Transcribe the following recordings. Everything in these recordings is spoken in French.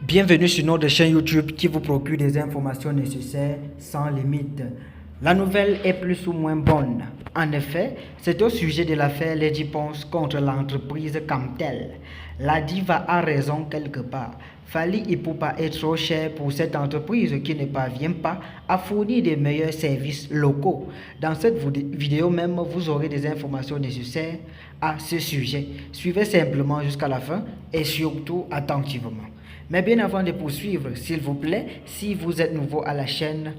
Bienvenue sur notre chaîne YouTube qui vous procure des informations nécessaires sans limite. La nouvelle est plus ou moins bonne. En effet, c'est au sujet de l'affaire Lady Ponce contre l'entreprise Camtel. La diva a raison quelque part. Fally Ipupa est trop cher pour cette entreprise qui ne parvient pas à fournir des meilleurs services locaux. Dans cette vidéo même, vous aurez des informations nécessaires à ce sujet. Suivez simplement jusqu'à la fin et surtout attentivement. Mais bien avant de poursuivre, s'il vous plaît, si vous êtes nouveau à la chaîne,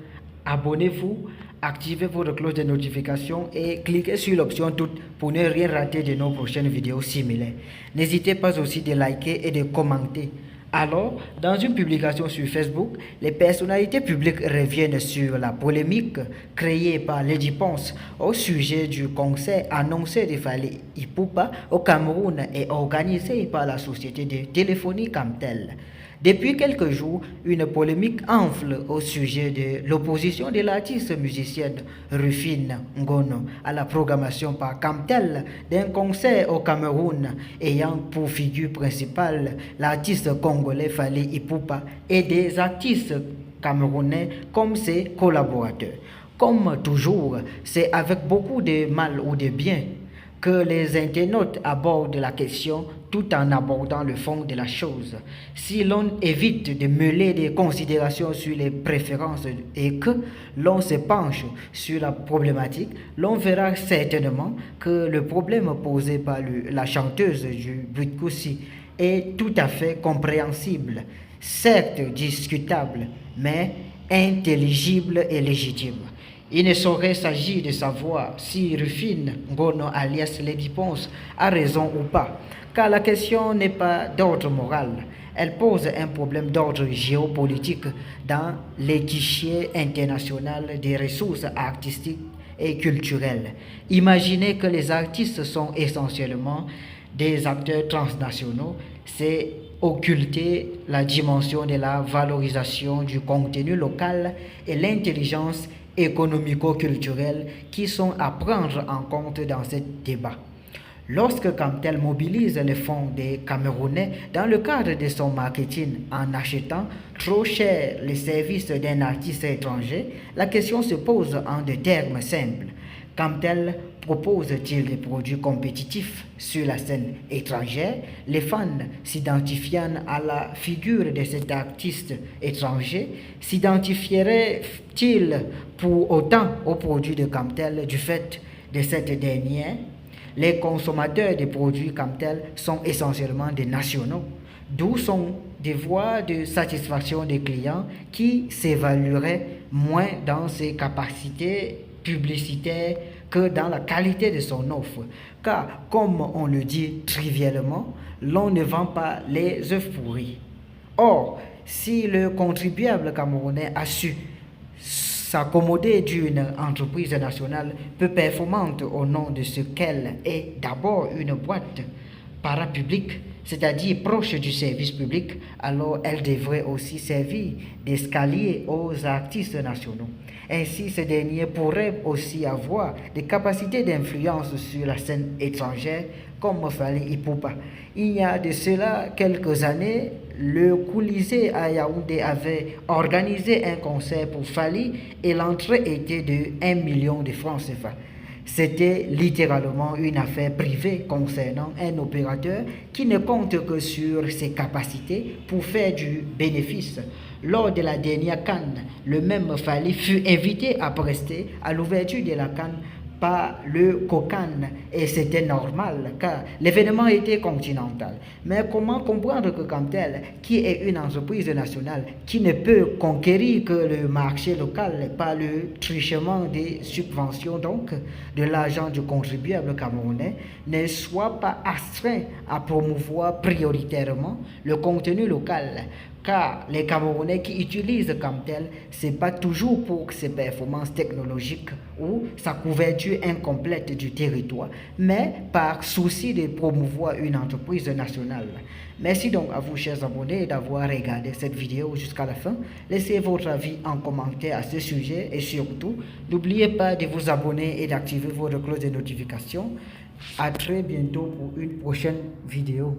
abonnez-vous, activez votre cloche de notification et cliquez sur l'option toutes pour ne rien rater de nos prochaines vidéos similaires. N'hésitez pas aussi de liker et de commenter. Alors, dans une publication sur Facebook, les personnalités publiques reviennent sur la polémique créée par Lady Ponce au sujet du concert annoncé de Fally Ipupa au Cameroun et organisé par la société de téléphonie Camtel. Depuis quelques jours, une polémique enfle au sujet de l'opposition de l'artiste musicienne Rufine Ngono à la programmation par Camtel d'un concert au Cameroun ayant pour figure principale l'artiste congolais Fally Ipupa et des artistes camerounais comme ses collaborateurs. Comme toujours, c'est avec beaucoup de mal ou de bien que les internautes abordent la question tout en abordant le fond de la chose. Si l'on évite de mêler des considérations sur les préférences et que l'on se penche sur la problématique, l'on verra certainement que le problème posé par la chanteuse du Butkoussi est tout à fait compréhensible, certes discutable, mais intelligible et légitime. Il ne saurait s'agir de savoir si Rufine Ngono alias Lady Ponce a raison ou pas, car la question n'est pas d'ordre moral. Elle pose un problème d'ordre géopolitique dans l'échiquier international des ressources artistiques et culturelles. Imaginez que les artistes sont essentiellement des acteurs transnationaux, c'est occulter la dimension de la valorisation du contenu local et l'intelligence économico-culturelles qui sont à prendre en compte dans ce débat. Lorsque Camtel mobilise les fonds des Camerounais dans le cadre de son marketing en achetant trop cher les services d'un artiste étranger, la question se pose en des termes simples. Camtel propose-t-il des produits compétitifs sur la scène étrangère? Les fans s'identifiant à la figure de cet artiste étranger s'identifieraient-ils pour autant aux produits de Camtel du fait de cette dernière? Les consommateurs des produits Camtel sont essentiellement des nationaux, d'où sont des voies de satisfaction des clients qui s'évalueraient moins dans ses capacités publicitaire que dans la qualité de son offre. Car, comme on le dit trivialement, l'on ne vend pas les œufs pourris. Or, si le contribuable camerounais a su s'accommoder d'une entreprise nationale peu performante au nom de ce qu'elle est d'abord une boîte parapublique, c'est-à-dire proche du service public, alors elle devrait aussi servir d'escalier aux artistes nationaux. Ainsi, ces derniers pourraient aussi avoir des capacités d'influence sur la scène étrangère, comme Fally Ipupa. Il y a de cela quelques années, le Colisée à Yaoundé avait organisé un concert pour Fally et l'entrée était de 1 million de francs CFA. C'était littéralement une affaire privée concernant un opérateur qui ne compte que sur ses capacités pour faire du bénéfice. Lors de la dernière CAN, le même Fally fut invité à prester à l'ouverture de la CAN par le COCAN et c'était normal car l'événement était continental. Mais comment comprendre que Camtel, qui est une entreprise nationale qui ne peut conquérir que le marché local par le truchement des subventions donc de l'argent du contribuable camerounais, ne soit pas astreint à promouvoir prioritairement le contenu local? Car les Camerounais qui utilisent Camtel, ce n'est pas toujours pour ses performances technologiques ou sa couverture incomplète du territoire, mais par souci de promouvoir une entreprise nationale. Merci donc à vous, chers abonnés, d'avoir regardé cette vidéo jusqu'à la fin. Laissez votre avis en commentaire à ce sujet et surtout, n'oubliez pas de vous abonner et d'activer votre cloche de notification. À très bientôt pour une prochaine vidéo.